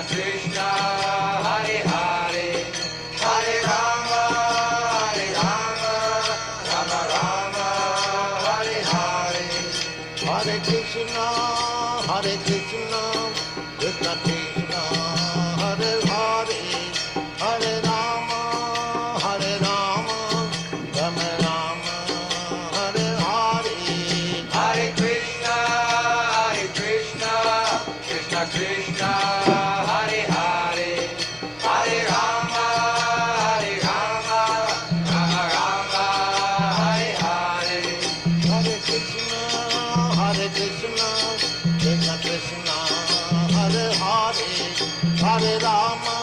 Krishna, Hare Hare, Hare Rama, Rama Rama, Hare Hare, Hare Krishna, Krishna Krishna, Hare Hare, Hare Rama, Rama Rama, Hare Hare. Hare Krishna, Krishna Krishna, Hare Hare, Hare Rama, Rama Rama, Hare Hare. Hare Krishna, Krishna Krishna, Hare Hare, Hare Rama,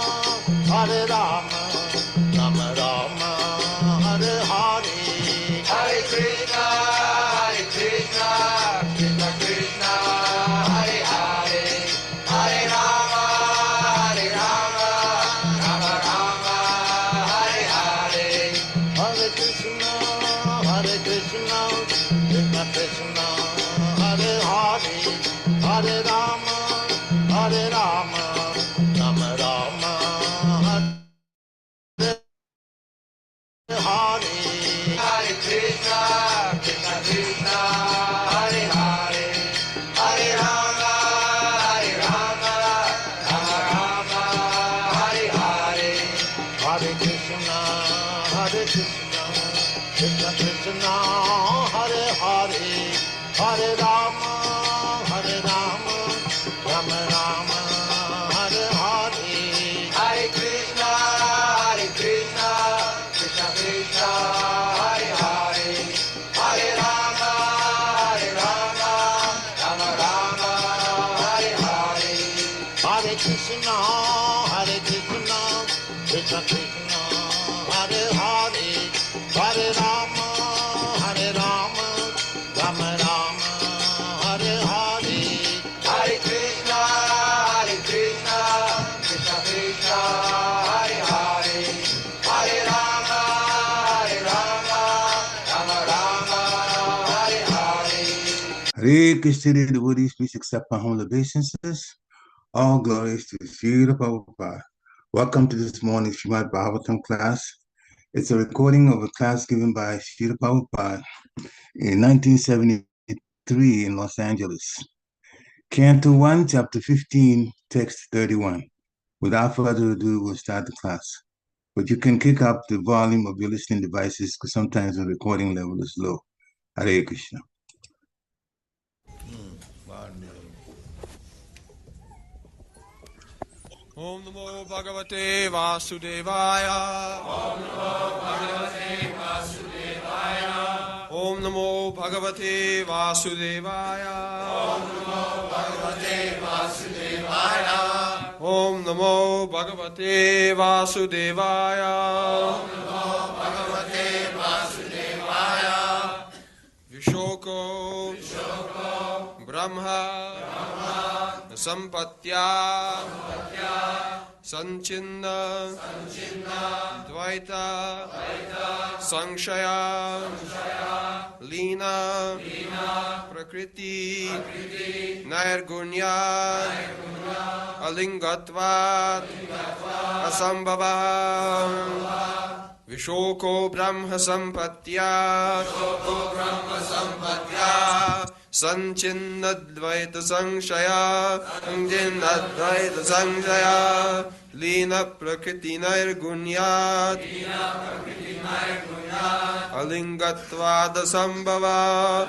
Rama Rama, Hare Hare. Hare Krishna, Krishna Krishna, Hare Hare, Hare Rama, Rama Rama, Hare Hare. Hare Krishna, Krishna Krishna, Hare Hare, Hare Rama, Rama Rama, Hare Hare. Hare Krishna, Krishna, Hare Hare, Hare Rama, Rama Rama, Hare Hare. Hare Krishna, Krishna Krishna, Hare Hare, Hare Rama, Rama Rama, Hare Hare. Hare Krishna, Krishna Krishna, Hare Hare, Hare Rama, Rama Rama, Hare Hare. Hare Krishna, Krishna Krishna, Hare Hare, Hare Rama, Rama Rama, Hare Hare. Hare Krishna, Krishna Krishna, Hare Hare, Hare Rama, Rama Rama, Hare Hare. Hare Krishna, devotees, please accept my humble obeisances. All glories to Srila Prabhupada. Welcome to this morning's Srimad Bhagavatam class. It's a recording of a class given by Srila Prabhupada in 1973 in Los Angeles. Canto 1, Chapter 15, Text 31. Without further ado, we'll start the class. But you can kick up the volume of your listening devices because sometimes the recording level is low. Hare Krishna. Om Namo Bhagavate Vasudevaya. Om Namo Bhagavate Vasudevaya. Om Namo Bhagavate Vasudevaya. Om Namo Bhagavate Vasudevaya. Om Namo Bhagavate Vasudevaya. Viśoko brahma-sampattyā sañchinna-dvaita-saṁśayaḥ līna-prakṛti-nairguṇyād aliṅgatvād asambhavaḥ viśoko brahma-sampattyā sañchinna-dvaita-saṁśayaḥ līna-prakṛti-nairguṇyād aliṅgatvād asambhavaḥ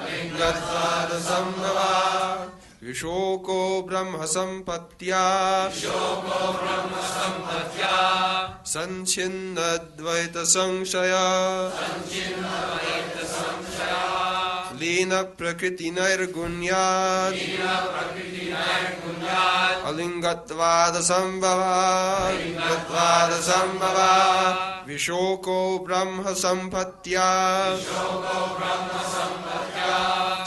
viśoko brahma-sampattyā sañchinna-dvaita-saṁśayaḥ līna-prakṛti-nairguṇyād aliṅgatvād asambhavaḥ viśoko brahma-sampattyā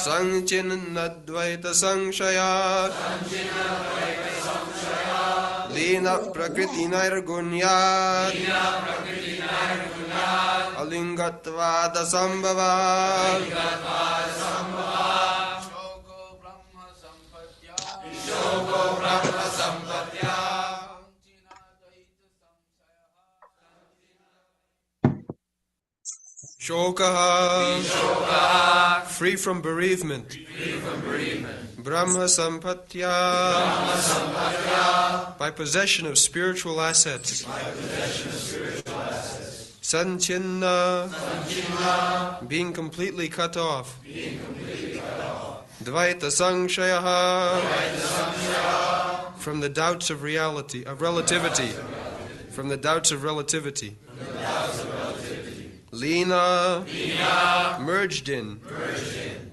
sañchinna-dvaita-saṁśayaḥ līna-prakṛti-nairguṇyād aliṅgatvād asambhavaḥ viśoko brahma-sampattyā viśoko, free from bereavement. Brahma-sampattyā, by possession of spiritual assets. Sañchinna, being completely cut off. Dvaita-saṁśayaḥ, from the doubts of relativity. From the doubts of relativity. Līna, merged in.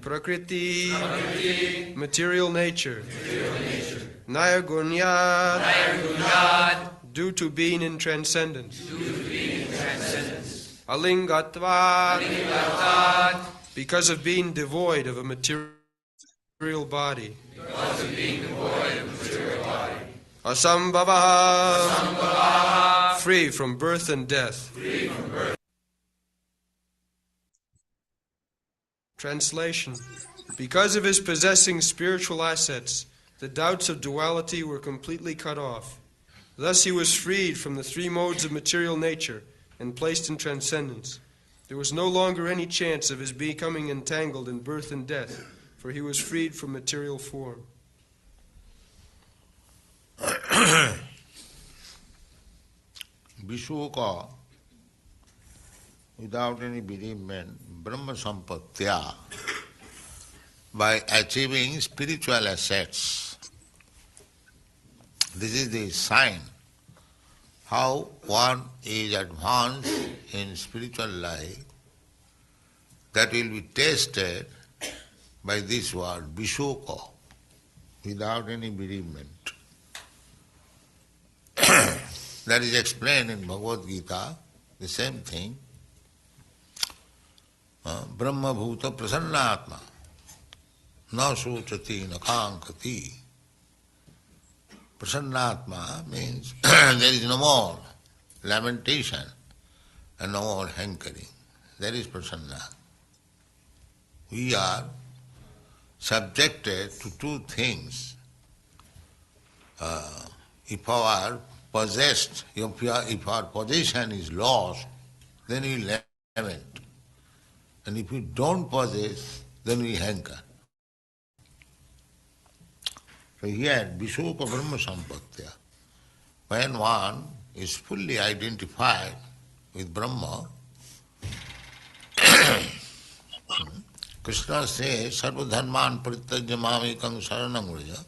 Prakriti, material nature. Nairguṇyād, due to being in transcendence. Aliṅgatvād, because of being devoid of a material body. Asambhavaḥ, free from birth and death. Translation. Because of his possessing spiritual assets, the doubts of duality were completely cut off. Thus he was freed from the three modes of material nature and placed in transcendence. There was no longer any chance of his becoming entangled in birth and death, for he was freed from material form. Viśoko, without any bereavement, brahma-sampattyā, by achieving spiritual assets. This is the sign how one is advanced in spiritual life, that will be tested by this word, viśoko, without any bereavement. That is explained in Bhagavad Gita, the same thing. Brahma-bhuta prasannātma, na sochati na kāṅkati. Prasannātma means there is no more lamentation and no more hankering. That is prasanna. We are subjected to two things. If our possession is lost, then we lament. And if we don't possess, then we hanker. So here, viśoko brahma-sampattyā, when one is fully identified with Brahma, Krishna says, sarva-dharman parityajya mamekam saranam vraja.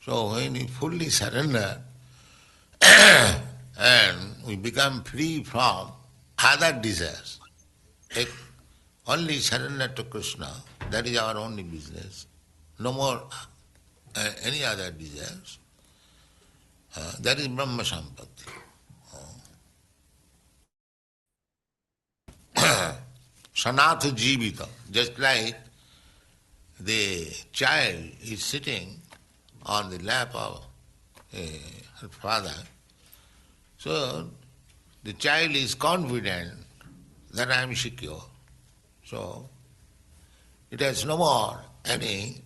So when we fully surrender and we become free from other desires, only surrender to Krishna, that is our only business. No more any other desires. That is brahma-sampattyā. Sanatha jivita, just like the child is sitting on the lap of her father. So the child is confident that I am secure. So it has no more any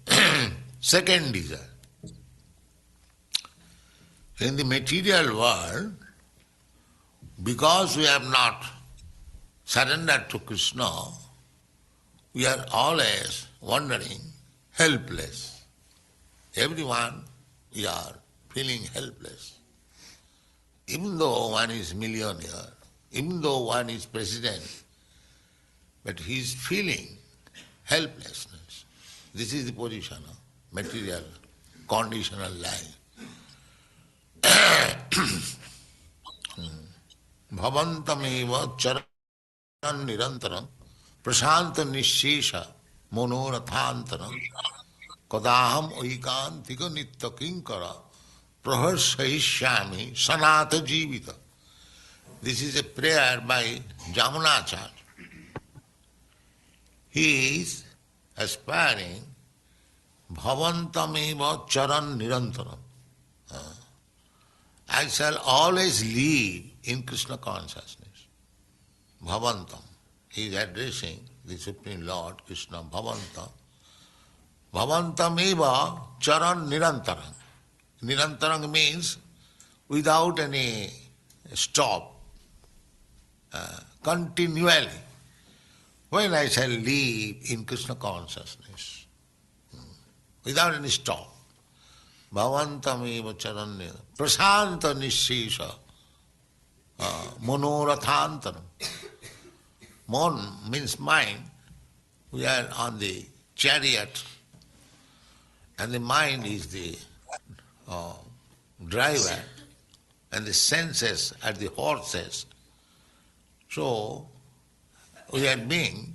second desire. In the material world, because we have not surrendered to Krishna, we are always wandering, helpless. Everyone, we are feeling helpless. Even though one is millionaire, even though one is president, but he is feeling helplessness. This is the position of material, conditional life. Bhavantameva charan nirantaram prasanta nishesha monorathantaram kadaham oikantika nitya kinkara praharsahishyami sanatha jivita. This is a prayer by Jamunacharya. He is aspiring bhavantameva charan nirantaram. I shall always live in Krishna consciousness. Bhavantam. He is addressing the Supreme Lord, Krishna, Bhavantam. Bhavantameva charan nirantaram. Nirantaram means without any stop, continually. when I shall live in Krishna consciousness, without any stop, bhavantameva charanya, prasanta nishesha, monorathantaram. Mon means mind. We are on the chariot, and the mind is the driver, and the senses are the horses. So, we are being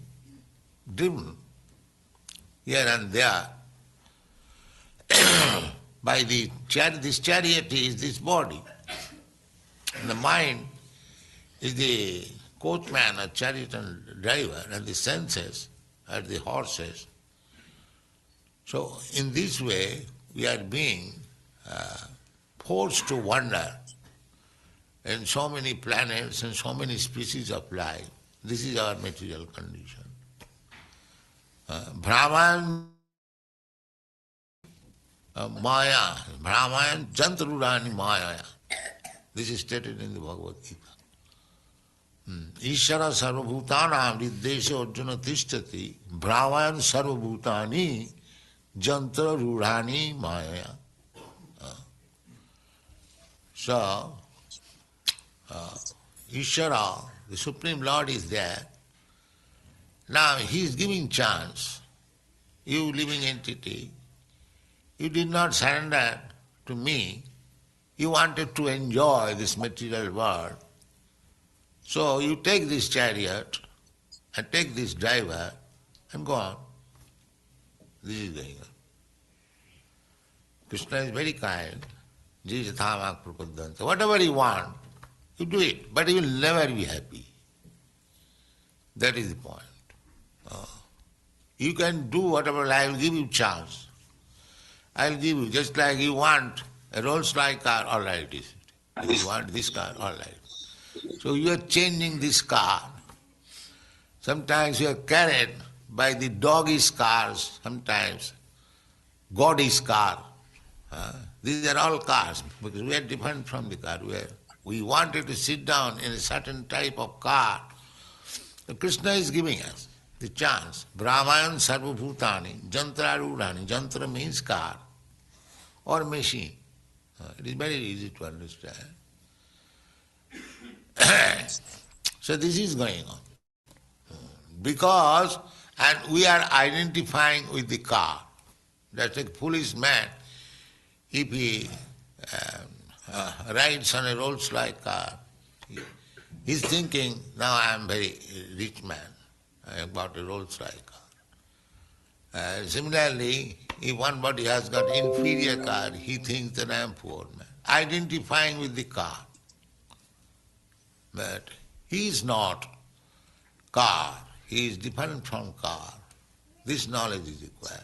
driven here and there by the chariot. This chariot is this body. And the mind is the coachman or chariot and driver, and the senses are the horses. So, in this way, we are being forced to wander in so many planets and so many species of life. This is our material condition. Brahman Maya, Brahman Jantrurani Maya. This is stated in the Bhagavad Gita. Ishara sarvabhutanam riddesha arjuna tishtati Brahman sarvabhutani jantra rurani maya. So, Ishara, the Supreme Lord is there. Now He is giving chance. You living entity, you did not surrender to me. You wanted to enjoy this material world. So you take this chariot and take this driver and go on. This is going on. Krishna is very kind. Whatever you want, you do it, but you will never be happy. That is the point. You can do whatever, I will give you chance. I will give you, just like you want a Rolls-Royce car, all right it is. If you want this car, all right. So you are changing this car. Sometimes you are carried by the doggy's cars, sometimes God's car. These are all cars, because we are different from the car. We wanted to sit down in a certain type of car. So Krishna is giving us the chance. Brahman sarvabhutani, jantra rudhani. Jantra means car or machine. It is very easy to understand. So this is going on. Because, and we are identifying with the car. That's a foolish man. If he rides on a Rolls-Royce car, he's thinking, now I am very rich man. I have bought a Rolls-Royce car. Similarly, if one has got inferior car, he thinks that I am poor man. Identifying with the car. But he is not car. He is different from car. This knowledge is required.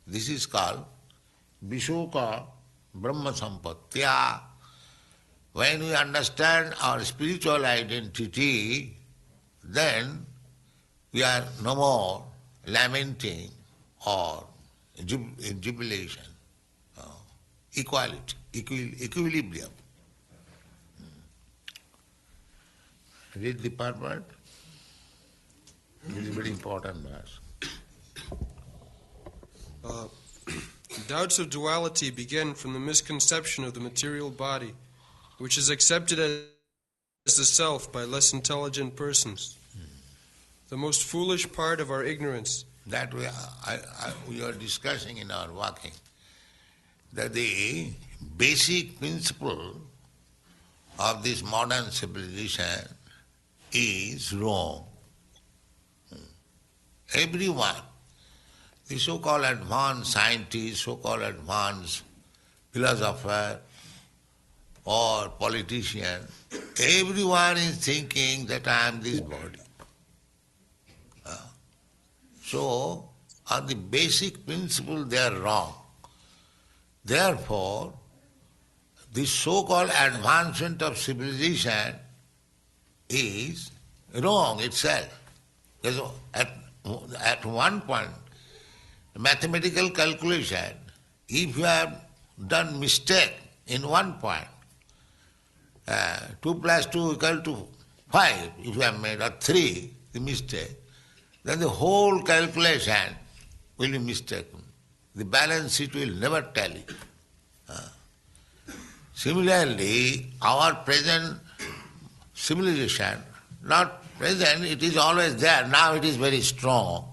This is called viśoko brahma-sampattyā. When we understand our spiritual identity, then we are no more lamenting or jubilation, equality, equilibrium. Read the part. This is very important verse. Doubts of duality begin from the misconception of the material body, which is accepted as the self by less intelligent persons. The most foolish part of our ignorance. That we are discussing in our walking, that the basic principle of this modern civilization is wrong. Everyone, the so-called advanced scientist, so-called advanced philosopher or politician, everyone is thinking that I am this body. So, on the basic principle they are wrong. Therefore, the so-called advancement of civilization is wrong itself. At one point, mathematical calculation, if you have done mistake in one point, 2 + 2 = 5, if you have made, or 3, the mistake, then the whole calculation will be mistaken. The balance sheet will never tally. Similarly, our present civilization, not present, it is always there. Now it is very strong,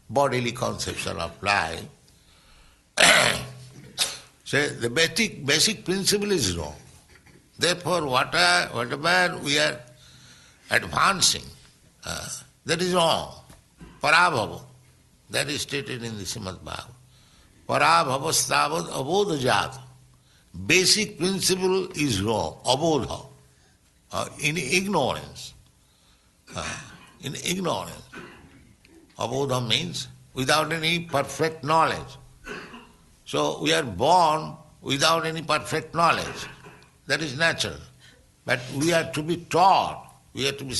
bodily conception of life. So the basic principle is wrong. Therefore, whatever we are advancing, that is wrong. Parabhava, that is stated in the Srimad Bhagavatam. Parabhavastavad abodhajat. Basic principle is wrong, abodha, in ignorance. In ignorance. Abodha means without any perfect knowledge. So we are born without any perfect knowledge. That is natural. But we are to be taught, we are to be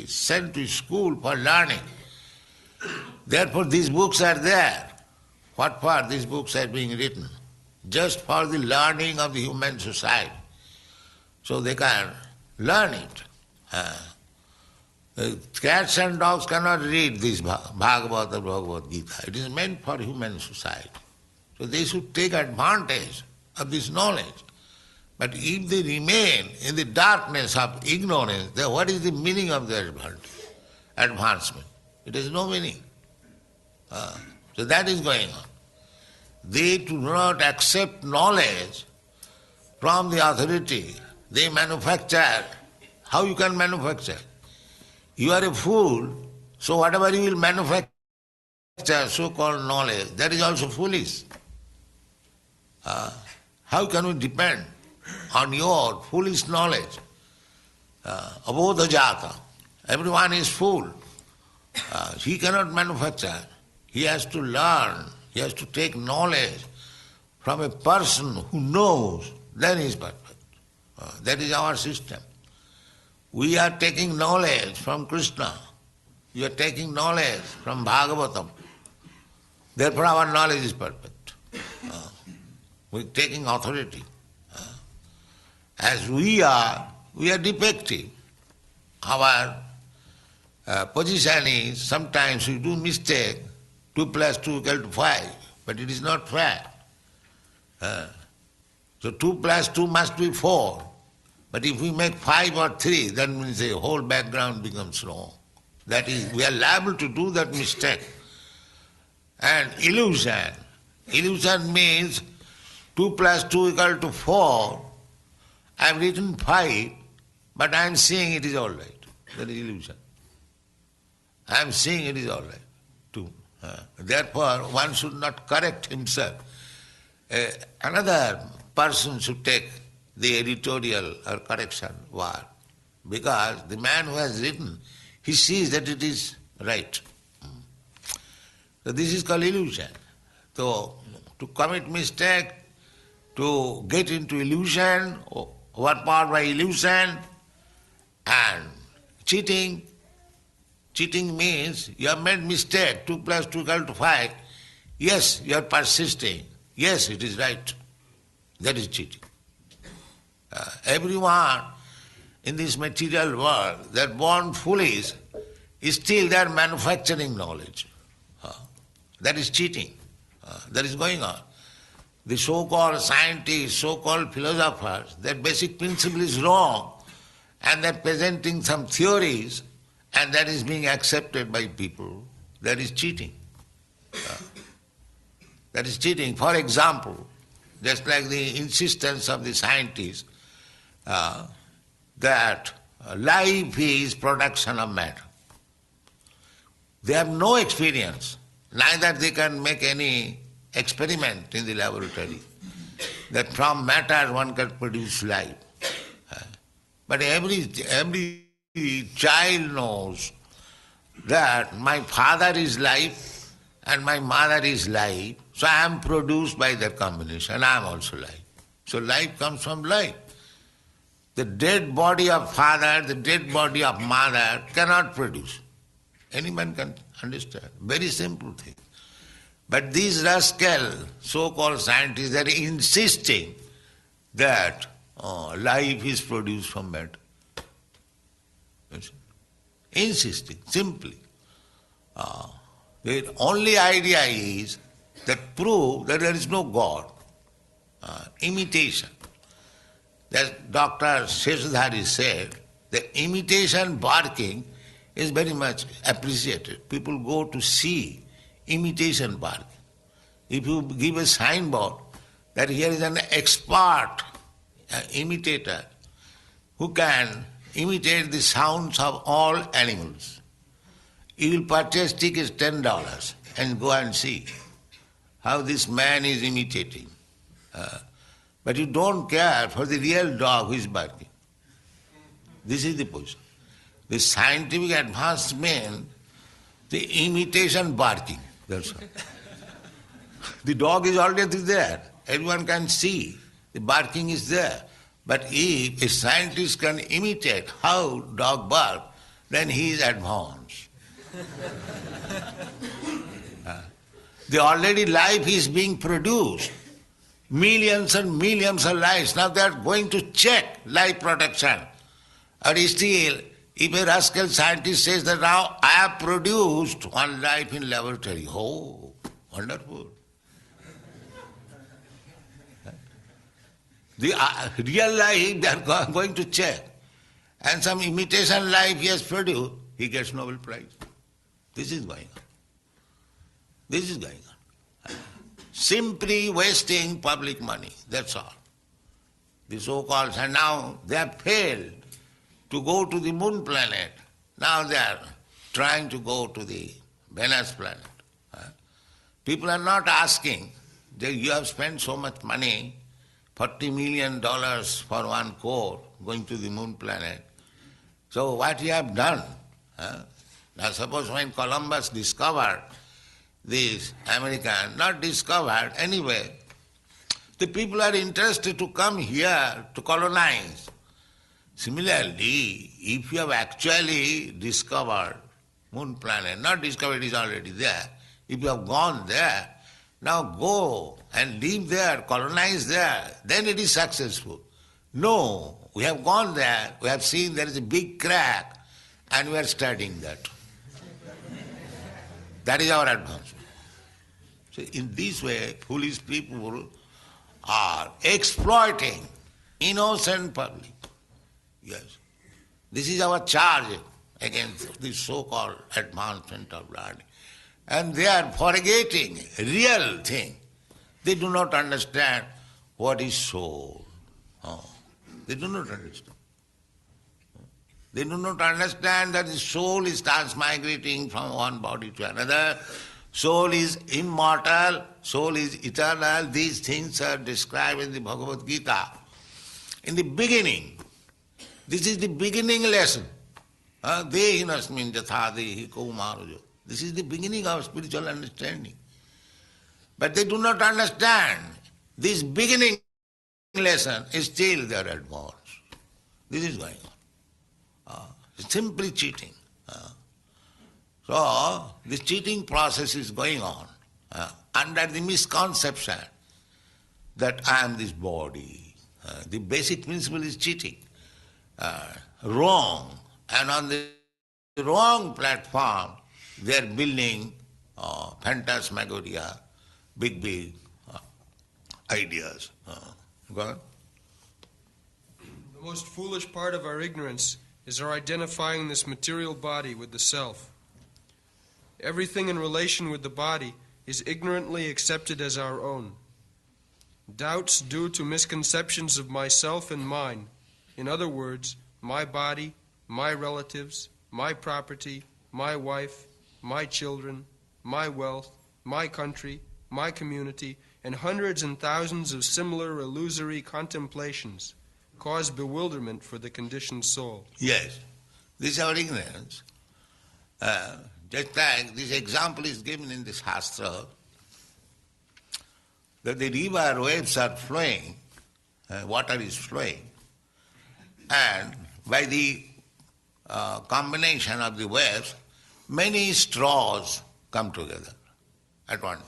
sent to school for learning. Therefore these books are there. What for these books are being written? Just for the learning of the human society. So they can learn it. Cats and dogs cannot read this Bhagavad or Bhagavad Gita. It is meant for human society. So they should take advantage of this knowledge. But if they remain in the darkness of ignorance, then what is the meaning of their advancement? It has no meaning. So that is going on. They do not accept knowledge from the authority. They manufacture. How you can manufacture? You are a fool, so whatever you will manufacture, so-called knowledge, that is also foolish. How can we depend on your foolish knowledge? Abodhajata. Everyone is fool. He cannot manufacture. He has to learn. He has to take knowledge from a person who knows, then he is perfect. That is our system. We are taking knowledge from Krishna. We are taking knowledge from Bhagavatam. Therefore our knowledge is perfect. We are taking authority. As we are defective. Our position is, sometimes we do mistake, 2 plus 2 equal to 5, but it is not fair. So 2 plus 2 must be 4. But if we make 5 or 3, then means the whole background becomes wrong. That is, we are liable to do that mistake. And illusion. Illusion means 2 plus 2 equal to 4. I have written 5, but I am seeing it is all right. That is illusion. I am seeing it is all right too. Therefore, one should not correct himself. Another person should take the editorial or correction work, because the man who has written, he sees that it is right. So this is called illusion. So to commit mistake, to get into illusion, overpowered by illusion, and cheating. Cheating means you have made mistake, 2 plus 2 equal to 5. Yes, you are persisting. Yes, it is right. That is cheating. Everyone in this material world, they are born foolish, still they are manufacturing knowledge. That is cheating. That is going on. The so-called scientists, so-called philosophers, their basic principle is wrong, and they are presenting some theories, and that is being accepted by people. That is cheating. That is cheating. For example, just like the insistence of the scientists that life is production of matter. They have no experience, neither they can make any experiment in the laboratory that from matter one can produce life. But every child knows that my father is life and my mother is life, so I am produced by their combination, I am also life. So life comes from life. The dead body of father, the dead body of mother cannot produce. Anyone can understand. Very simple thing. But these rascal, so-called scientists, they are insisting that life is produced from matter. Insisting, simply. The only idea is that prove that there is no God. Imitation. That Dr. Seshadhari said, the imitation barking is very much appreciated. People go to see imitation barking. If you give a signboard that here is an expert imitator who can imitate the sounds of all animals, you will purchase tickets $10 and go and see how this man is imitating. But you don't care for the real dog who is barking. This is the position. The scientific advancement, the imitation barking, that's all. The dog is already there. Everyone can see. The barking is there. But if a scientist can imitate how dog barks, then he is advanced. The already life is being produced. Millions and millions of lives. Now they are going to check life production. Or still, if a rascal scientist says that now I have produced one life in laboratory, oh, wonderful. The real life they are going to check. And some imitation life he has produced, he gets Nobel Prize. This is going on. This is going on. Simply wasting public money, that's all. The so-called, and now they have failed to go to the moon planet. Now they are trying to go to the Venus planet. People are not asking, you have spent so much money, $40 million for one core going to the moon planet. So what you have done? Now suppose when Columbus discovered this American, not discovered anyway, the people are interested to come here to colonize. Similarly, if you have actually discovered moon planet, not discovered, it is already there. If you have gone there, now go and live there, colonize there, then it is successful. No, we have gone there, we have seen there is a big crack, and we are studying that. That is our advancement. So in this way, foolish people are exploiting innocent public. Yes. This is our charge against this so-called advancement of learning. And they are forgetting real thing. They do not understand what is soul. They do not understand. They do not understand that the soul is transmigrating from one body to another. Soul is immortal, soul is eternal. These things are described in the Bhagavad Gita. In the beginning, this is the beginning lesson. Dehinasmin jatha dehi kaumarujo. This is the beginning of spiritual understanding. But they do not understand. This beginning lesson is still their advance. This is going on. Simply cheating. So, this cheating process is going on under the misconception that I am this body. The basic principle is cheating. Wrong. And on the wrong platform, they are building phantasmagoria, big ideas. Go on. The most foolish part of our ignorance is our identifying this material body with the self. Everything in relation with the body is ignorantly accepted as our own. Doubts due to misconceptions of myself and mine, in other words, my body, my relatives, my property, my wife, my children, my wealth, my country, my community, and hundreds and thousands of similar illusory contemplations cause bewilderment for the conditioned soul. Yes, this is our ignorance. Just like this example is given in the Shastra, that the river waves are flowing, water is flowing, and by the combination of the waves, many straws come together at one time.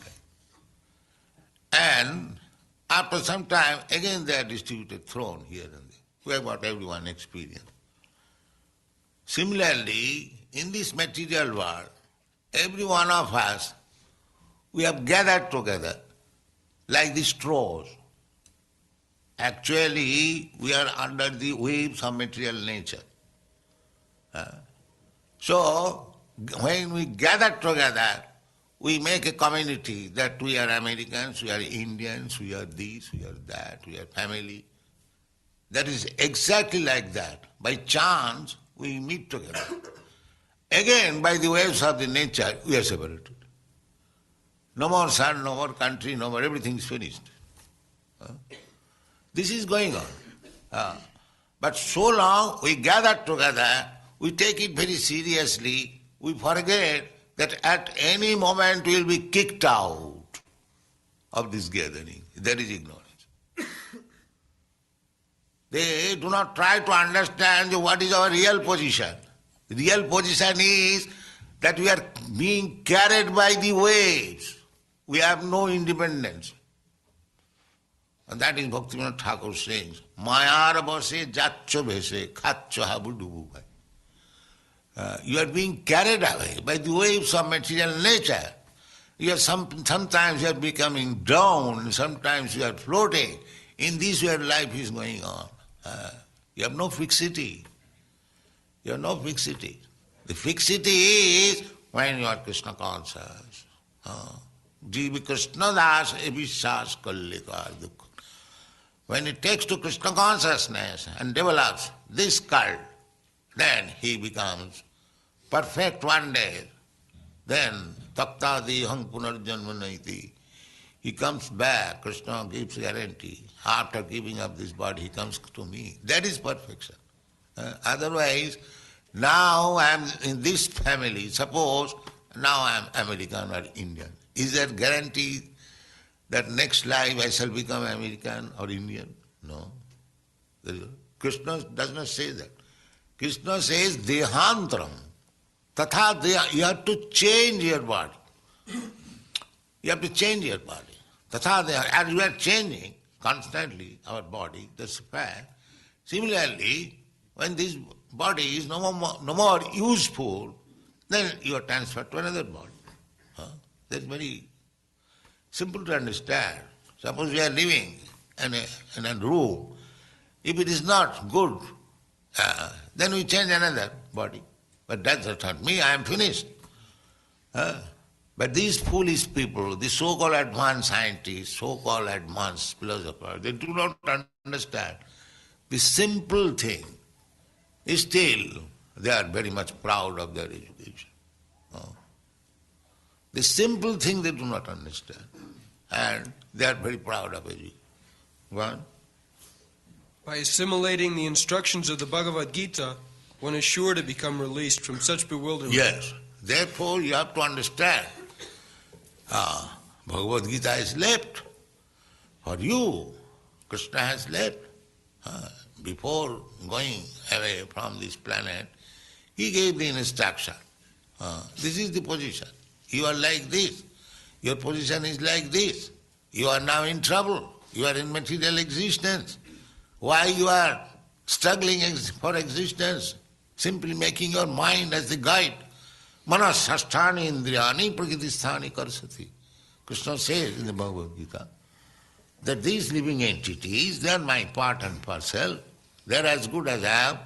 And after some time, again they are distributed, thrown here and there. We have got everyone experience. Similarly, in this material world, every one of us, we have gathered together like the straws. Actually, we are under the waves of material nature. So, when we gather together, we make a community that we are Americans, we are Indians, we are this, we are that, we are family. That is exactly like that. By chance, we meet together. Again, by the waves of the nature, we are separated. No more sun, no more country, no more, everything is finished. This is going on. But so long we gather together, we take it very seriously, we forget that at any moment we will be kicked out of this gathering. That is ignorance. They do not try to understand what is our real position. The real position is that we are being carried by the waves. We have no independence. And that is Bhaktivinoda Thakur saying, Mayar base jaccho bhese khacho habu dubu bhai. You are being carried away by the waves of material nature. You are sometimes you are becoming down, sometimes you are floating. In this way life is going on. You have no fixity. You have no fixity. The fixity is when you are Krishna conscious. Jiva Krishna das ebishas kallikar dukha. When he takes to Krishna consciousness and develops this cult, then he becomes perfect one day. Then taktadi hang punarjanmanaiti. He comes back, Krishna gives guarantee. After giving up this body, he comes to me. That is perfection. Otherwise, now I am in this family, suppose now I am American or Indian. Is there guarantee that next life I shall become American or Indian? No. Krishna does not say that. Krishna says, Dehantram. Tatha, you have to change your body. You have to change your body. Tatha, as we are changing constantly our body, that's a fact. Similarly, when this body is no more useful, then you are transferred to another body. That's very simple to understand. Suppose we are living in a room. If it is not good, then we change another body. But that's not me, I am finished. But these foolish people, the so-called advanced scientists, so-called advanced philosophers, they do not understand the simple thing. Still, they are very much proud of their education. The simple thing they do not understand. And they are very proud of it. One. By assimilating the instructions of the Bhagavad Gita, one is sure to become released from such bewilderment. Yes. Therefore, you have to understand. Bhagavad Gita is left. For you, Krishna has left. Before going away from this planet, he gave the instruction. This is the position. You are like this. Your position is like this. You are now in trouble. You are in material existence. Why you are struggling for existence? Simply making your mind as the guide. Manas sasthani indriyani prakriti-sthani karsati. Krishna says in the Bhagavad Gita that these living entities, they are my part and parcel. They are as good as I am.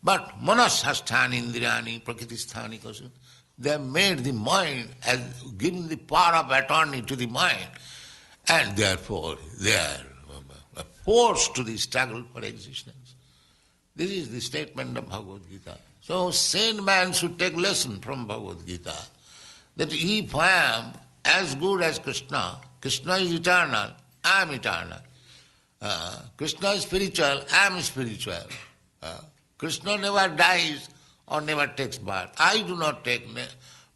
But manas sasthani indriyani prakriti-sthani karsati. They have made the mind, as given the power of attorney to the mind, and therefore they are forced to the struggle for existence. This is the statement of Bhagavad Gita. So sane man should take lesson from Bhagavad Gita, that if I am as good as Krishna, Krishna is eternal, I am eternal. Krishna is spiritual, I am spiritual. Krishna never dies or never takes birth. I do not take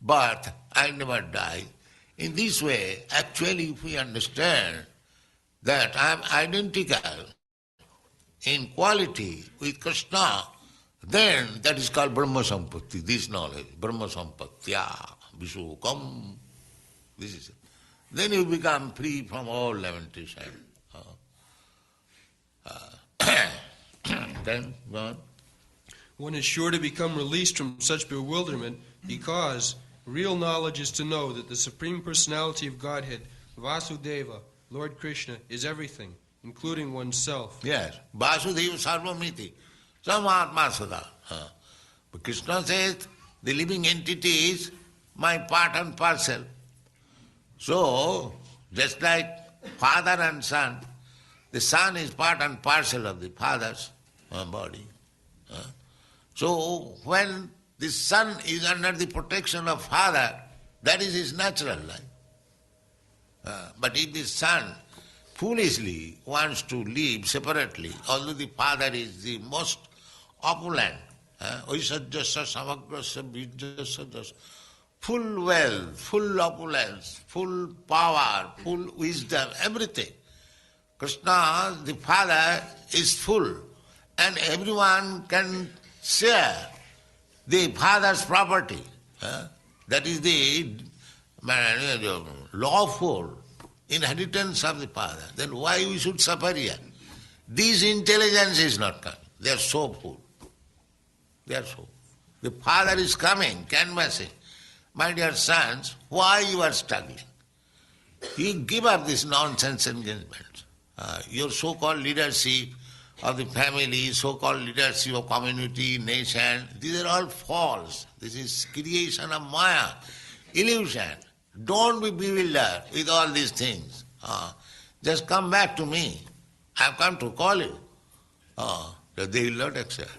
birth, I never die. In this way, actually, if we understand that I am identical in quality with Krishna, then that is called brahma-sampattyā, this knowledge, brahma-sampattyā, viśoko. This is it. Then you become free from all lamentation. Then, go on. One is sure to become released from such bewilderment because, Real knowledge is to know that the Supreme Personality of Godhead, Vasudeva, Lord Krishna, is everything, including oneself. Yes, Vasudeva Sarvamiti, Samatma Sada. But Krishna says, the living entity is my part and parcel. So, just like father and son, the son is part and parcel of the father's body. So, when the son is under the protection of father, that is his natural life. But if the son foolishly wants to live separately, although the father is the most opulent, Aisajyasya samagrasya vijyasya, full wealth, full opulence, full power, full wisdom, everything. Krishna, the father, is full, and everyone can share the father's property. That is the lawful inheritance of the father. Then why we should suffer here? This intelligence is not coming. They are so full. They are so. The father is coming, canvassing. My dear sons, why you are struggling? You give up this nonsense engagement. Your so-called leadership of the family, so-called leadership of community, nation, these are all false. This is creation of Maya, illusion. Don't be bewildered with all these things. Just come back to me. I have come to call you. They will not accept.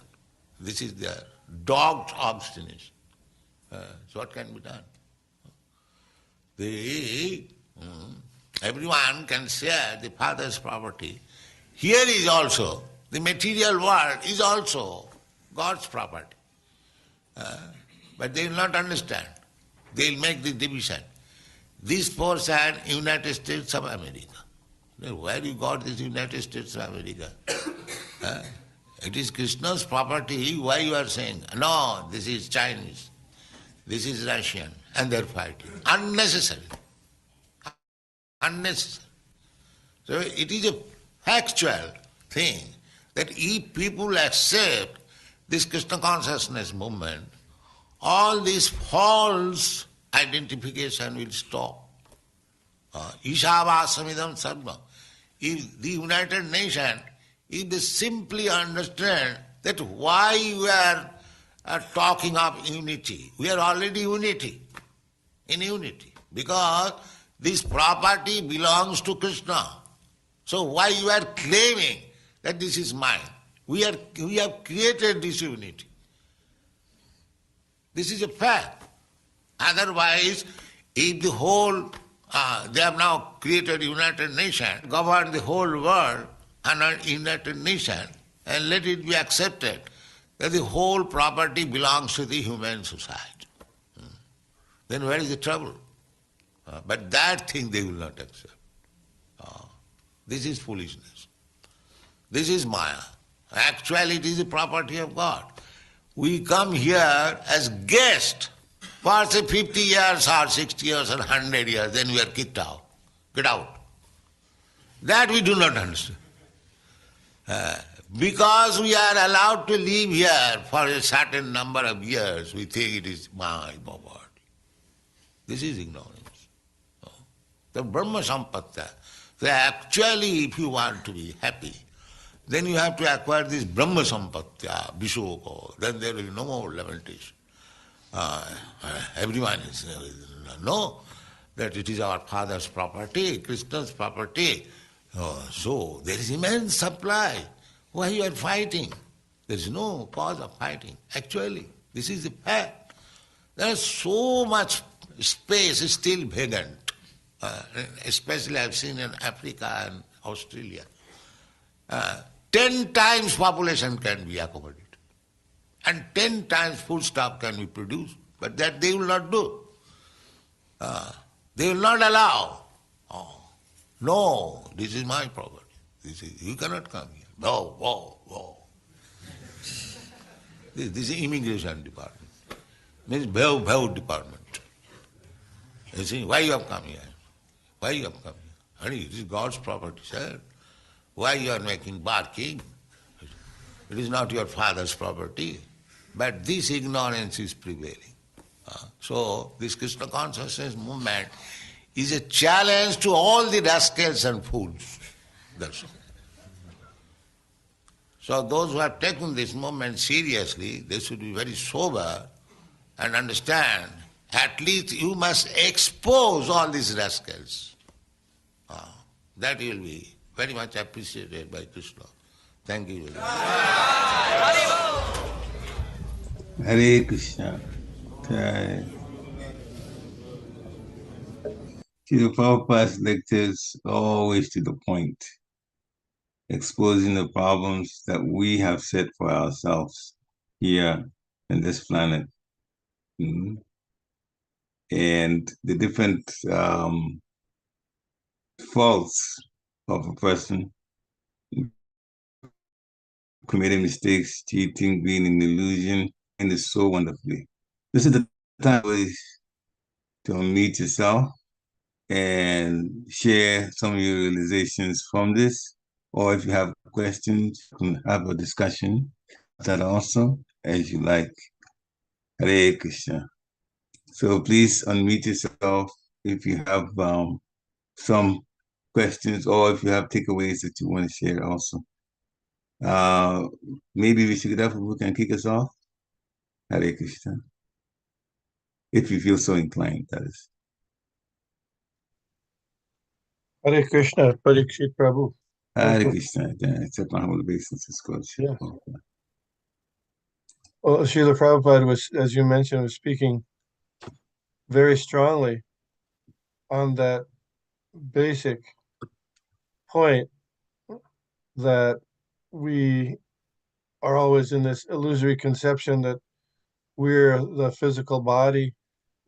This is their dogged obstination. So what can be done? Everyone can share the father's property. Here is also, the material world is also God's property. But they will not understand. They will make the division. This portion, United States of America. Where you got this United States of America? It is Krishna's property. Why you are saying, no, this is Chinese, this is Russian, and they are fighting. Unnecessary. Unnecessary. So it is a factual thing that if people accept this Krishna consciousness movement, all this false identification will stop. Ishavāsamidam sarva. If the United Nations, if they simply understand that why we are talking of unity, we are already in unity, because this property belongs to Krishna. So why you are claiming that this is mine? We have created this unity. This is a fact. Otherwise, if the whole, they have now created United Nations, govern the whole world under United Nations, and let it be accepted that the whole property belongs to the human society. Then where is the trouble? But that thing they will not accept. This is foolishness. This is Maya. Actually, it is the property of God. We come here as guests for say 50 years or 60 years or 100 years, then we are kicked out. Get out. That we do not understand. Because we are allowed to live here for a certain number of years, we think it is my property. This is ignorance. The brahma-sampattyā. So actually, if you want to be happy, then you have to acquire this brahma-sampattyā, viśoko. Then there will be no more lamentation. Everyone is know that it is our father's property, Krishna's property. So there is immense supply. Why you are fighting? There is no cause of fighting. Actually, this is the fact. There is so much space still vacant. Especially I have seen in Africa and Australia. 10 times population can be accommodated. And 10 times foodstuff can be produced. But that they will not do. They will not allow. No, this is my property. You cannot come here. No. This is immigration department. This is Bhav department. You see, why you have come here? Why you have come here? Honey, it is God's property, sir. Why you are making barking? It is not your father's property. But this ignorance is prevailing. So this Krishna consciousness movement is a challenge to all the rascals and fools. That's all. So those who have taken this movement seriously, they should be very sober and understand, at least you must expose all these rascals. That will be very much appreciated by Krishna. Thank you very much. Hare Krishna. Okay. Srila Prabhupada's lectures always to the point, exposing the problems that we have set for ourselves here in this planet. And the different faults of a person, committing mistakes, cheating, being in illusion, and it's so wonderfully. This is the time to meet yourself and share some of your realizations from this. Or if you have questions, you can have a discussion that also, as you like. Hare Krishna. So please unmute yourself if you have some questions or if you have takeaways that you want to share also. Maybe we can kick us off. Hare Krishna. If you feel so inclined, that is. Hare Krishna, Parikshit Prabhu. Hare Krishna. Accept my humble obeisances, Coach. Yeah. Well, Srila Prabhupada was, as you mentioned, was speaking very strongly on that basic point that we are always in this illusory conception that we're the physical body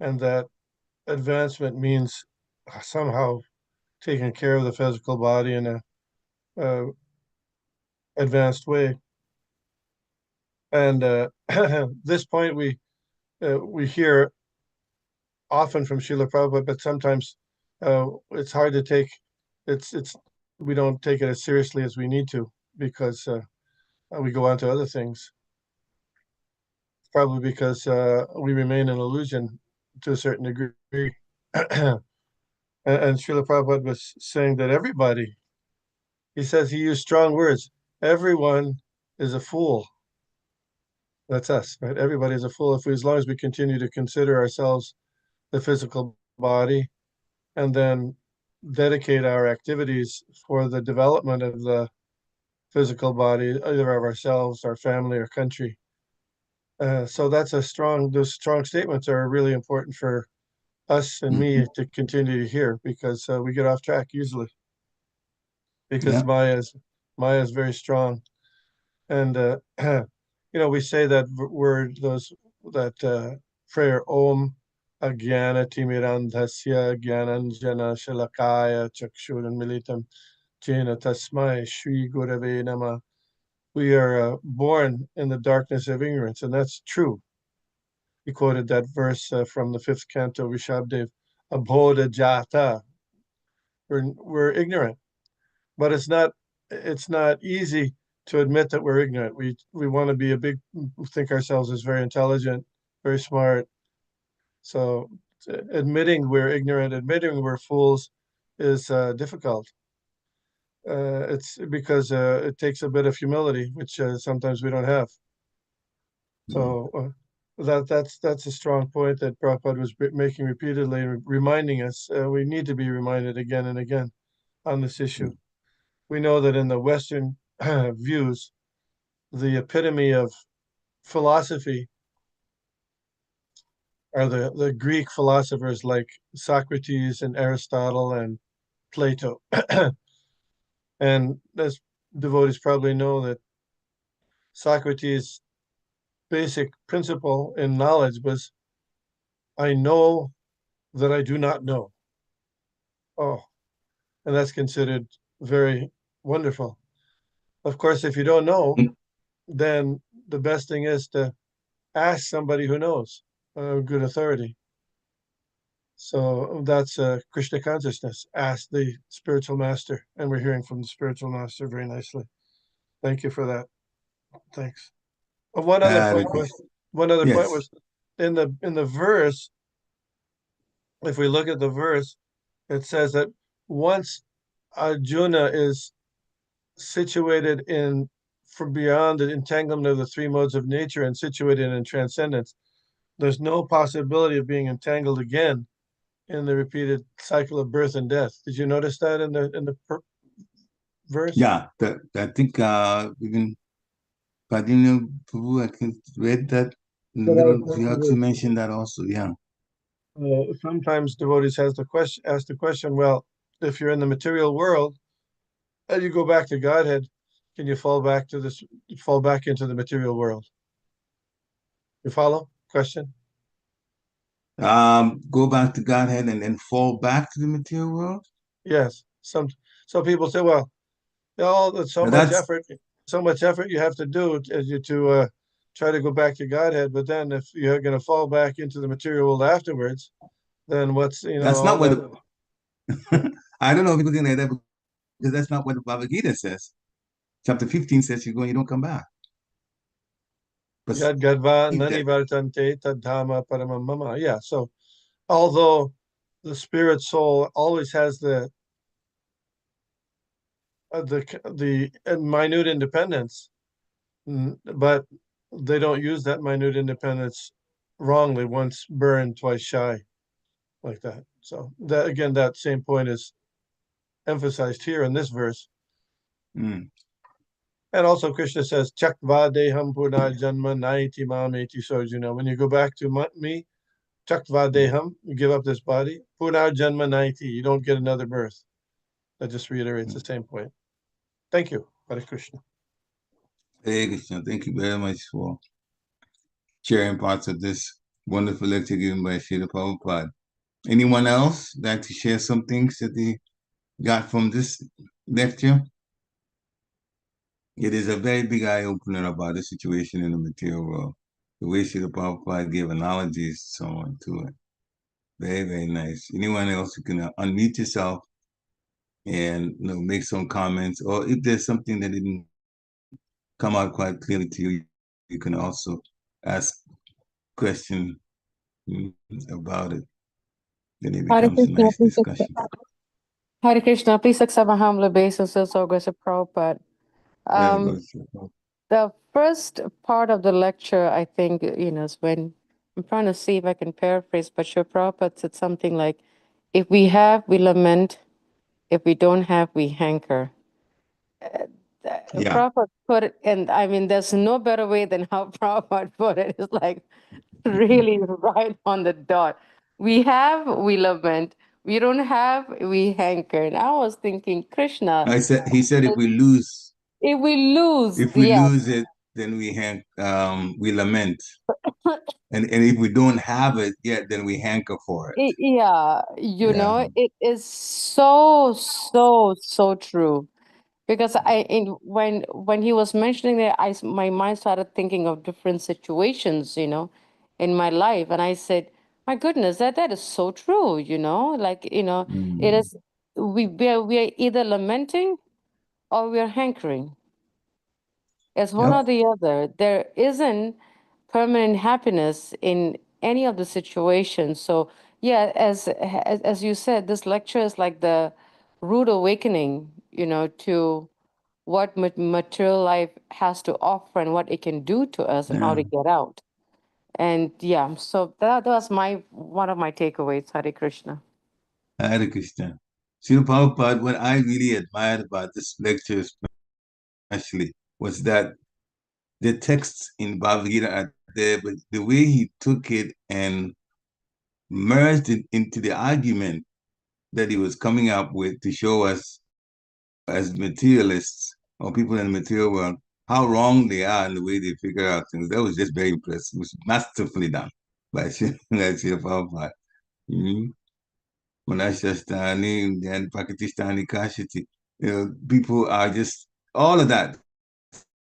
and that advancement means somehow taking care of the physical body in a advanced way. And this point we hear often from Srila Prabhupada, but sometimes it's hard to take. We don't take it as seriously as we need to because we go on to other things. Probably because we remain in illusion to a certain degree. And Srila Prabhupada was saying that everybody, he says, he used strong words, everyone is a fool. That's us, right? Everybody is a fool as long as we continue to consider ourselves the physical body and then dedicate our activities for the development of the physical body, either of ourselves, our family, or country. So that's those strong statements are really important for us and me to continue to hear because we get off track usually because Maya is very strong. And, we say that word, that prayer, Om Agyana Timirandhasya Gyananjana Shalakaya Chakshuran Militam Jena Tasmai Shri Gurave Nama. We are born in the darkness of ignorance, and that's true. He quoted that verse from the 5th canto, Rishabdev, Abhoda Jata. We're ignorant, but it's not easy to admit that we're ignorant. We want to be think ourselves as very intelligent, very smart. So admitting we're ignorant, admitting we're fools is difficult. It's because it takes a bit of humility, which sometimes we don't have. So that's a strong point that Prabhupada was making repeatedly and reminding us. We need to be reminded again and again on this issue. We know that in the Western views, the epitome of philosophy are the Greek philosophers like Socrates and Aristotle and Plato. And as devotees probably know that Socrates' basic principle in knowledge was, I know that I do not know. Oh, and that's considered very wonderful. Of course, if you don't know, then the best thing is to ask somebody who knows, good authority. So that's Krishna consciousness. Ask the spiritual master, and we're hearing from the spiritual master very nicely. Thank you for that. Thanks. One other point was in the verse, if we look at the verse, it says that once Arjuna is situated from beyond the entanglement of the three modes of nature and situated in transcendence, there's no possibility of being entangled again in the repeated cycle of birth and death. Did you notice that in the verse? Yeah, I think even Padina Prabhu, I can read that in the middle. You actually mentioned that also, yeah. Sometimes devotees ask the question, well, if you're in the material world and you go back to Godhead, can you fall back into the material world? You follow? Question? Go back to Godhead and then fall back to the material world? Yes. Some people say, well, there's so much effort you have to do to try to go back to Godhead, but then if you're going to fall back into the material world afterwards, then what's, that's not what I don't know if people think like that, because that's not what the Bhagavad Gita says. Chapter 15 says you go and you don't come back. Yeah, so although the spirit soul always has the minute independence, but they don't use that minute independence wrongly, once burned, twice shy, like that. So that, again, that same point is emphasized here in this verse. Mm. And also Krishna says, Chakva deham puna janma naiti mameti sojuna. When you go back to me, Chakva deham, you give up this body, puna janma naiti, you don't get another birth. That just reiterates the same point. Thank you, Hare Krishna. Hare Krishna, thank you very much for sharing parts of this wonderful lecture given by Srila Prabhupada. Anyone else like to share some things that they got from this lecture? It is a very big eye-opener about the situation in the material world. The way Srila Prabhupada gave analogies, so on to it. Very, very nice. Anyone else, you can unmute yourself and make some comments, or if there's something that didn't come out quite clearly to you, you can also ask question about it. Then it becomes a nice discussion. Hare Krishna, please accept my humble obeisances, O Grace of Prabhupada. The first part of the lecture, I think, is when I'm trying to see if I can paraphrase, but Srila Prabhupada said something like, if we have, we lament. If we don't have, we hanker. Prabhupada put it, and I mean, there's no better way than how Prabhupada put it. It's like really right on the dot. We have, we lament. We don't have, we hanker. And I was thinking, Krishna. He said, if we lose. If we lose. If we lose it, then we lament. And if we don't have it yet, then we hanker for it. You know, it is so true. Because when he was mentioning that, my mind started thinking of different situations, in my life, and I said, "My goodness, that is so true." It is. We are either lamenting or we are hankering. It's one or the other. There isn't permanent happiness in any of the situations. So yeah, as you said, this lecture is like the rude awakening, to what material life has to offer and what it can do to us and how to get out. And so that was one of my takeaways. Hare Krishna. Hare Krishna. Srila Prabhupada, what I really admired about this lecture especially was that the texts in Bhagavad Gita are there, but the way he took it and merged it into the argument that he was coming up with to show us as materialists or people in the material world how wrong they are in the way they figure out things. That was just very impressive. It was masterfully done by Srila Prabhupada. Manashastani and Prakṛti-stani Kashiti. People are just all of that.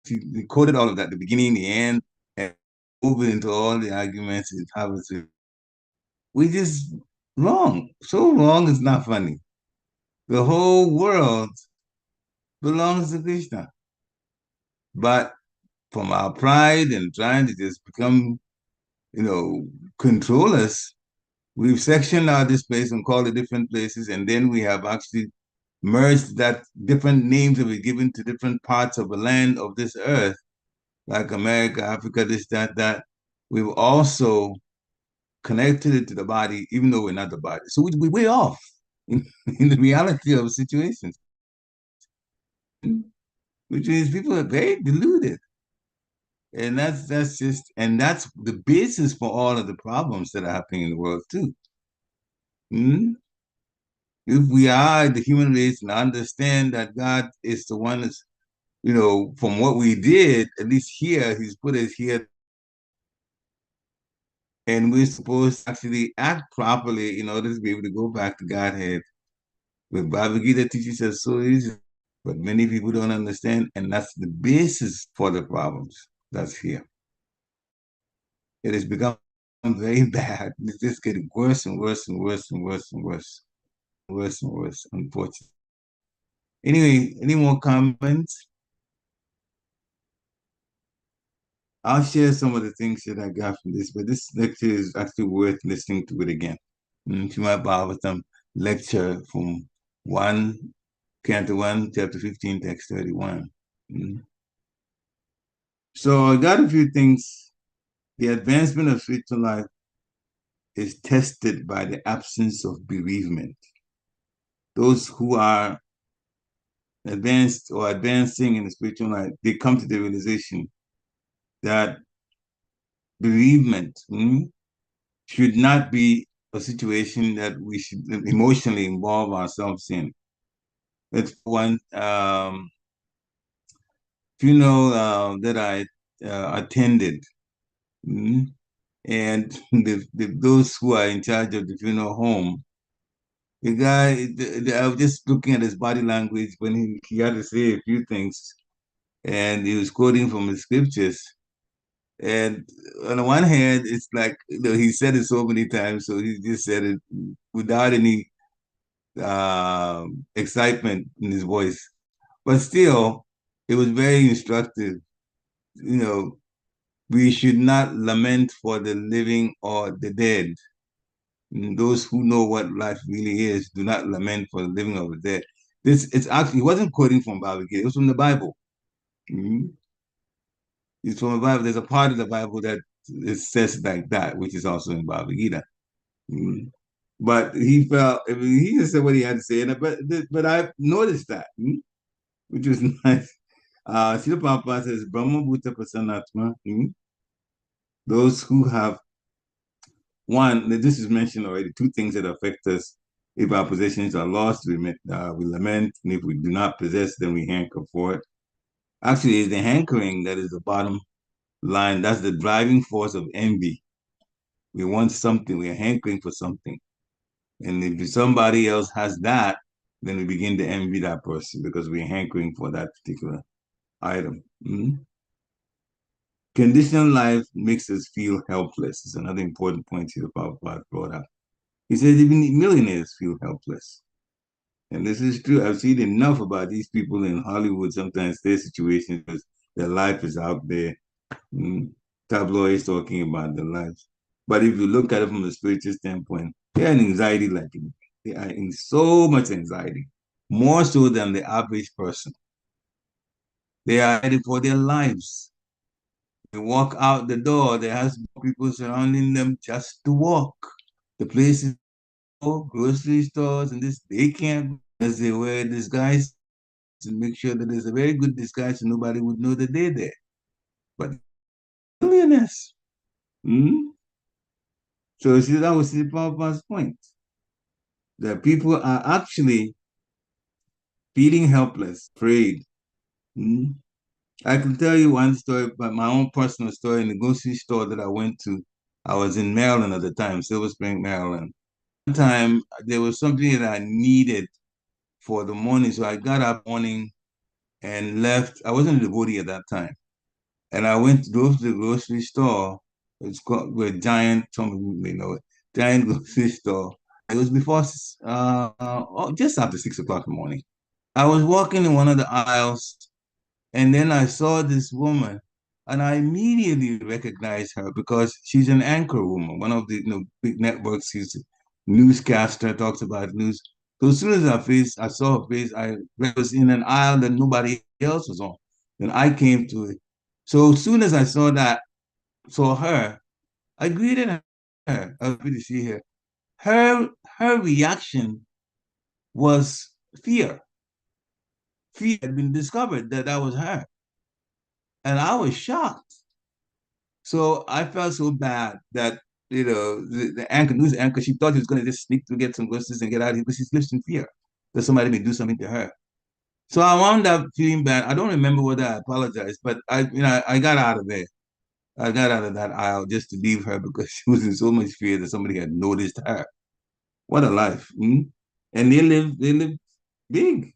He quoted all of that, the beginning, the end, and moving into all the arguments and habits. We just wrong. So wrong is not funny. The whole world belongs to Krishna. But from our pride and trying to just become control us. We've sectioned out this place and called it different places, and then we have actually merged that different names that we've given to different parts of the land of this earth, like America, Africa, this, that. We've also connected it to the body, even though we're not the body. So we're way off in the reality of situations, which means people are very deluded. And that's the basis for all of the problems that are happening in the world too. If we are the human race and understand that God is the one that's, from what we did, at least here, he's put us here. And we're supposed to actually act properly in order to be able to go back to Godhead. But Bhagavad Gita teaches us so easy, but many people don't understand, and that's the basis for the problems that's here. It has become very bad. It's just getting worse and worse and worse and worse and worse. Worse and worse, unfortunately. Anyway, any more comments? I'll share some of the things that I got from this, but this lecture is actually worth listening to it again. Srimad Bhagavatam lecture from Canto 1, chapter 15, text 31. So I got a few things. The advancement of spiritual life is tested by the absence of bereavement. Those who are advanced or advancing in the spiritual life, they come to the realization that bereavement should not be a situation that we should emotionally involve ourselves in. That's one funeral that I attended, and those who are in charge of the funeral home, the guy, I was just looking at his body language when he had to say a few things, and he was quoting from the scriptures. And on the one hand, it's like, he said it so many times, so he just said it without any excitement in his voice. But still, it was very instructive. We should not lament for the living or the dead. And those who know what life really is do not lament for the living or the dead. It's actually, he wasn't quoting from Bhagavad Gita, it was from the Bible. It's from the Bible. There's a part of the Bible that it says like that, which is also in Bhagavad Gita. But he felt, he just said what he had to say, but I noticed that, which was nice. Srila Prabhupada says, Brahma-bhuta prasanatma, those who have, one, this is mentioned already, two things that affect us. If our possessions are lost, we lament, and if we do not possess, then we hanker for it. Actually, it's the hankering that is the bottom line. That's the driving force of envy. We want something, we're hankering for something. And if somebody else has that, then we begin to envy that person because we're hankering for that particular item. Conditional life makes us feel helpless. It's another important point here Prabhupada brought up. He says even millionaires feel helpless. And this is true. I've seen enough about these people in Hollywood, sometimes their situations, because their life is out there. Tabloids talking about their lives. But if you look at it from a spiritual standpoint, they're in anxiety like anything. They are in so much anxiety, more so than the average person. They are ready for their lives. They walk out the door, there has people surrounding them just to walk. The places, grocery stores, and this, they can't, as they wear disguise to make sure that there's a very good disguise so nobody would know that they're there. But millionaires. So see, that was the Prabhupada's point. That people are actually feeling helpless, afraid. I can tell you one story, but my own personal story in the grocery store that I went to. I was in Maryland at the time, Silver Spring, Maryland. One time, there was something that I needed for the morning, so I got up morning and left. I wasn't a devotee at that time. And I drove to the grocery store. It's called a giant, some of you may know it, giant grocery store. It was before, just after 6 o'clock in the morning. I was walking in one of the aisles, and then I saw this woman And I immediately recognized her because she's an anchor woman, one of the big networks. She's a newscaster, talks about news. So as soon as I saw her face, I was in an aisle that nobody else was on. And I came to it. So as soon as I saw her, I greeted her. I was happy to see her. Her reaction was fear. Fear had been discovered that was her. And I was shocked. So I felt so bad that the news anchor, she thought he was going to just sneak to get some groceries and get out of here, but she lives in fear that somebody may do something to her. So I wound up feeling bad. I don't remember whether I apologized, but I got out of there. I got out of that aisle just to leave her because she was in so much fear that somebody had noticed her. What a life. And they live big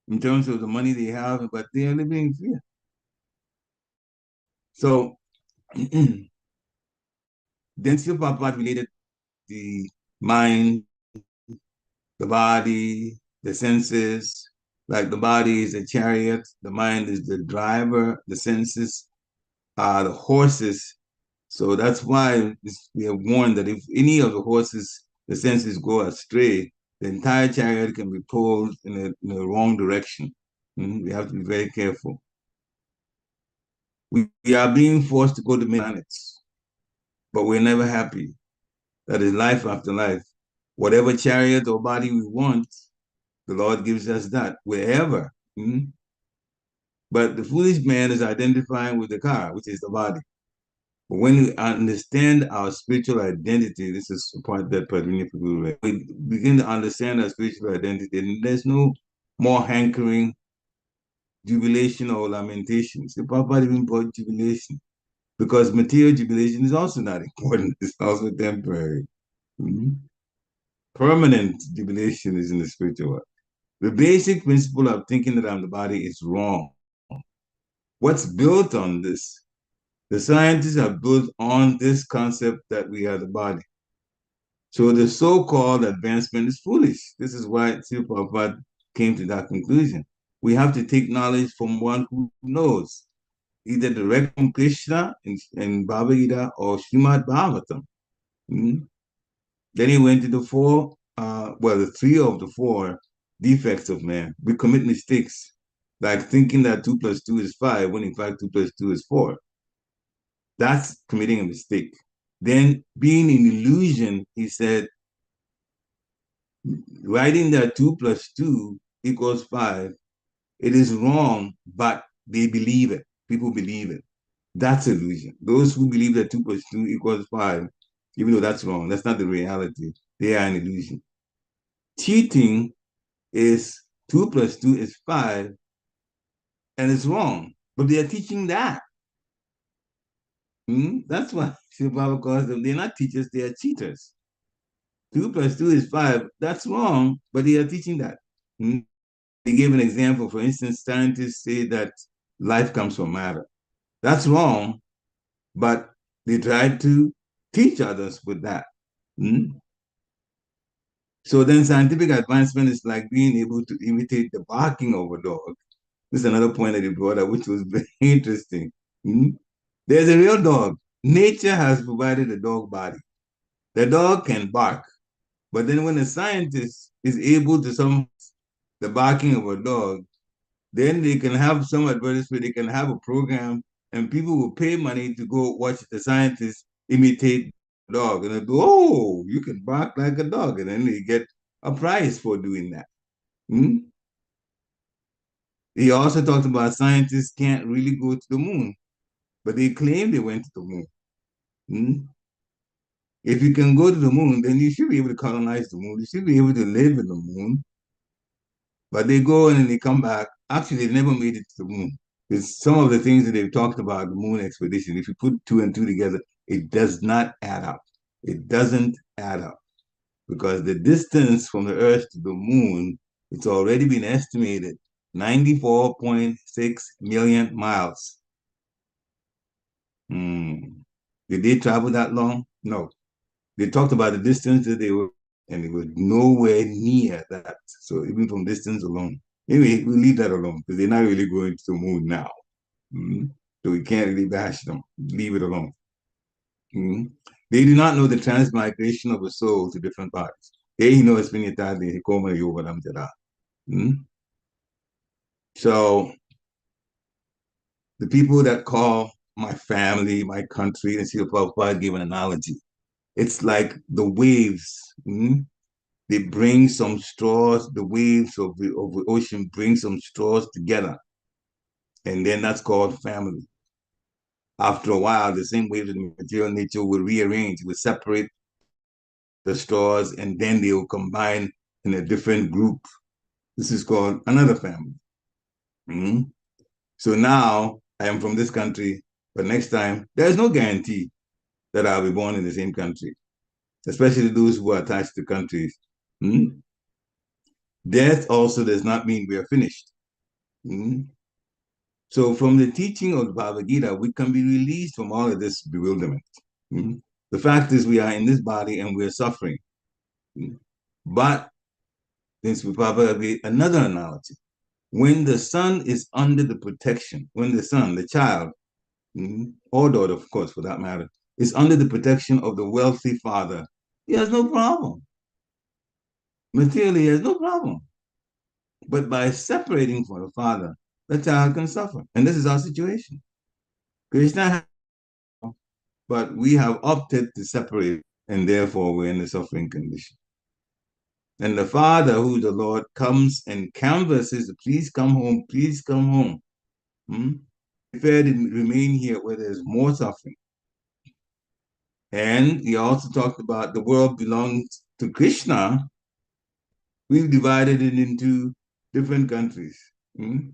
in terms of the money they have, but they are living in fear. So then Srila Prabhupada related the mind, the body, the senses. Like the body is a chariot, the mind is the driver, the senses are the horses. So that's why we have warned that if any of the horses, the senses go astray, the entire chariot can be pulled in the wrong direction. We have to be very careful. We are being forced to go to planets, but we're never happy. That is life after life. Whatever chariot or body we want, the Lord gives us that wherever. But the foolish man is identifying with the car, which is the body. But when we understand our spiritual identity, this is the part that we begin to understand our spiritual identity, and there's no more hankering, jubilation, or lamentations. The Prabhupada even brought jubilation, because material jubilation is also not important. It's also temporary. Permanent jubilation is in the spiritual world. The basic principle of thinking that I'm the body is wrong. What's built on this? The scientists have built on this concept that we are the body. So the so-called advancement is foolish. This is why Srila Prabhupada came to that conclusion. We have to take knowledge from one who knows, either direct from Krishna in Bhagavad Gita or Srimad Bhagavatam. Then he went to the the three of the four defects of man. We commit mistakes, like thinking that 2 + 2 is 5, when in fact 2 + 2 is 4. That's committing a mistake. Then being in illusion, he said, writing that 2 + 2 = 5, it is wrong, but they believe it. People believe it. That's illusion. Those who believe that 2 + 2 = 5, even though that's wrong, that's not the reality. They are an illusion. Cheating is 2 + 2 is 5, and it's wrong, but they are teaching that. That's why Srila Prabhupada calls them, they're not teachers, they are cheaters. 2 + 2 is 5, that's wrong, but they are teaching that. They gave an example. For instance, scientists say that life comes from matter. That's wrong, but they try to teach others with that. So then scientific advancement is like being able to imitate the barking of a dog. This is another point that he brought up, which was very interesting. There's a real dog. Nature has provided a dog body. The dog can bark, but then when a scientist is able to summon the barking of a dog, then they can have some advertisement, they can have a program, and people will pay money to go watch the scientists imitate the dog. And they go, oh, you can bark like a dog. And then they get a prize for doing that. He also talked about scientists can't really go to the moon, but they claim they went to the moon. If you can go to the moon, then you should be able to colonize the moon. You should be able to live in the moon. But they go and then they come back. Actually, they never made it to the moon. Because some of the things that they've talked about, the moon expedition, if you put 2 and 2 together, it does not add up. It doesn't add up. Because the distance from the Earth to the moon, it's already been estimated 94.6 million miles. Did they travel that long? No. They talked about the distance that they were, and it was nowhere near that. So even from distance alone. Anyway, we'll leave that alone because they're not really going to the moon now. So we can't really bash them. Leave it alone. They do not know the transmigration of a soul to different bodies. They know it's been So the people that call my family, my country, and Srila Prabhupada gave an analogy. It's like the waves. They bring some straws, the waves of the ocean bring some straws together. And then that's called family. After a while, the same waves of the material nature will rearrange, will separate the straws, and then they will combine in a different group. This is called another family. So now I am from this country, but next time, there's no guarantee that I'll be born in the same country, especially those who are attached to countries. Death also does not mean we are finished. So from the teaching of the Bhagavad Gita, we can be released from all of this bewilderment. The fact is we are in this body and we're suffering. But since we probably another analogy, when the son is under the protection, when the son, the child, or daughter, of course, for that matter, is under the protection of the wealthy father, he has no problem. Materially, he has no problem. But by separating from the father, the child can suffer. And this is our situation. Krishna, but we have opted to separate, and therefore we're in a suffering condition. And the Father, who the Lord, comes and canvasses, please come home, please come home. Prefer to remain here where there's more suffering. And he also talked about the world belongs to Krishna. We've divided it into different countries. And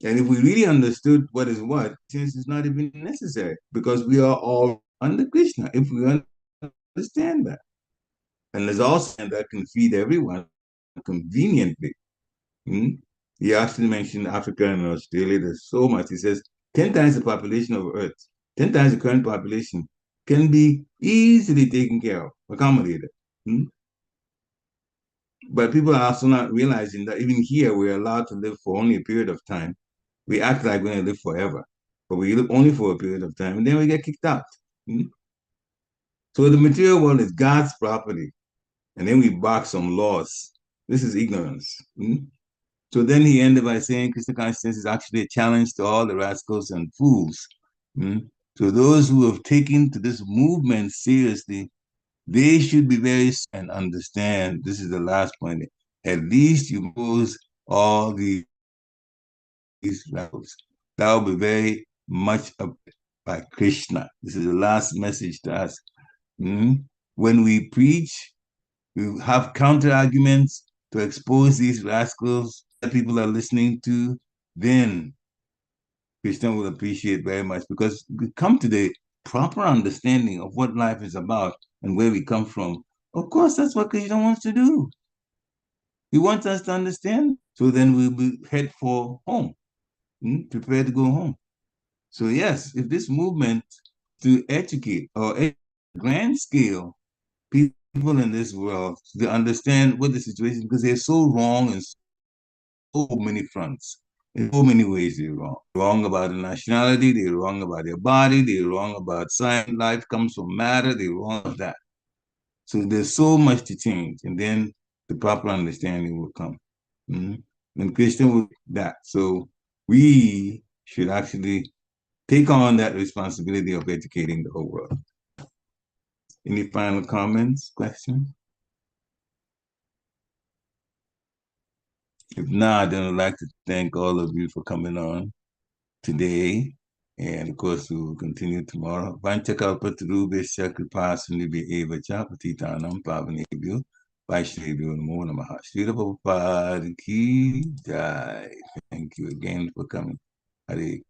if we really understood what is what, since it's not even necessary, because we are all under Krishna, if we understand that. And there's also that can feed everyone conveniently. He actually mentioned Africa and Australia. There's so much. He says 10 times the population of Earth, 10 times the current population can be easily taken care of, accommodated. But people are also not realizing that even here, we're allowed to live for only a period of time. We act like we're going to live forever, but we live only for a period of time, and then we get kicked out. So the material world is God's property, and then we box some laws. This is ignorance. So then he ended by saying Krishna consciousness is actually a challenge to all the rascals and fools. So those who have taken to this movement seriously, they should be very and understand. This is the last point. At least you pose all these rascals. That will be very much up by Krishna. This is the last message to us. When we preach, we have counter arguments to expose these rascals that people are listening to, then Krishna will appreciate very much, because we come to the proper understanding of what life is about and where we come from. Of course, that's what Krishna wants to do. He wants us to understand, so then we'll head for home, prepare to go home. So yes, if this movement to educate or grand scale people in this world to understand what the situation, because they're so wrong in so many fronts. In so many ways they're wrong. Wrong about the nationality, they're wrong about their body, they're wrong about science, life comes from matter, they're wrong about that. So there's so much to change, and then the proper understanding will come. And Krishna will do that. So we should actually take on that responsibility of educating the whole world. Any final comments, questions? If not, then I'd like to thank all of you for coming on today. And of course, we will continue tomorrow. Vanchakalpatarubhasya kripasindhubhya eva cha patitanam pavanebhyo vaishnavyo namo namaha. Srila Prabhupada ki jai. Thank you again for coming. Hare